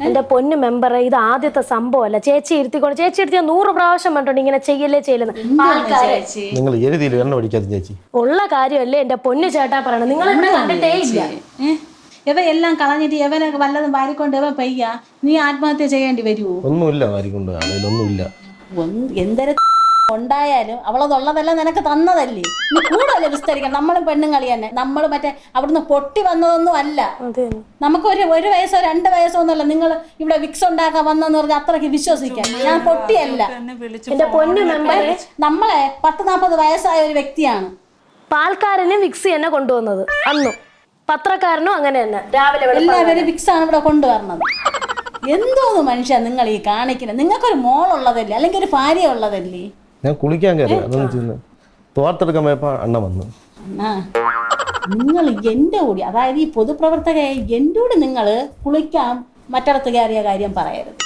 എന്റെ പൊന്നു മെമ്പറെ, ഇത് ആദ്യത്തെ സംഭവമല്ല. ചേച്ചി ഇരുത്തിക്കൊണ്ട് ചേച്ചി ഇരുത്തിയ 100 പ്രാവശ്യം പറഞ്ഞിട്ടുണ്ട് ഇങ്ങനെ ചെയ്യല്ലേ ചെയ്യലെന്ന്. നിങ്ങൾ എഴുതിയിൽ എണ്ണ ഒഴിക്കാതെ ചേച്ചി. ഉള്ള കാര്യമല്ലേ എന്റെ പൊന്നു ചേട്ടാ പറയണത്. നിങ്ങൾ ഇവിടെ കണ്ടിട്ടേ ഇല്ല. ഇവ എല്ലാം കളഞ്ഞിട്ട് ഇവനൊക്കെ വല്ലതും വാരിക്കൊണ്ട് ഇവ പയ്യ നീ ആത്മഹത്യ ചെയ്യേണ്ടി വരുമോ? ഒന്നുമില്ല വാരിക്കൊണ്ട്, അതിലൊന്നുമില്ല. എന്തൊരു ഉണ്ടായാലും അവളതുള്ളതെല്ലാം നിനക്ക് തന്നതല്ലേ. നീ കൂടുതലല്ലേ വിസ്തരിക്കണം. നമ്മളും പെണ്ണുങ്ങളി തന്നെ. നമ്മൾ മറ്റേ അവിടുന്ന് പൊട്ടി വന്നതൊന്നും അല്ല. നമുക്ക് ഒരു വയസ്സോ 2 വയസ്സോ ഒന്നുമല്ല. നിങ്ങൾ ഇവിടെ വിക്സ് ഉണ്ടാക്കാൻ വന്നെന്ന് പറഞ്ഞാൽ അത്രയ്ക്ക് വിശ്വസിക്കാൻ. ഞാൻ പൊട്ടിയല്ല. എന്റെ പൊന്നു മെമ്പറെ, നമ്മളെ 10-40 വയസ്സായ ഒരു വ്യക്തിയാണ്. പാൽക്കാരനും വിക്സ് തന്നെ കൊണ്ടുവന്നത്. അന്നും പത്രക്കാരനും അങ്ങനെ തന്നെ. രാവിലെ എല്ലാവരും വിക്സ് ആണ് ഇവിടെ കൊണ്ടുവരണത്. എന്തോന്ന് മനുഷ്യ നിങ്ങൾ ഈ കാണിക്കുന്നത്? നിങ്ങൾക്കൊരു മോളുള്ളതല്ലേ, അല്ലെങ്കിൽ ഒരു ഭാര്യ ഉള്ളതല്ലേ? ഞാൻ കുളിക്കാൻ കയറി, അതൊന്നും ചെയ്യുന്നത് തോർത്തെടുക്കാൻ പോയപ്പോ അണ്ണ വന്നു. നിങ്ങൾ എൻ്റെ കൂടി, അതായത് ഈ പൊതുപ്രവർത്തകയെ എൻ്റെ കൂടി നിങ്ങൾ കുളിക്കാൻ മറ്റിടത്ത് കയറിയ കാര്യം പറയരുത്.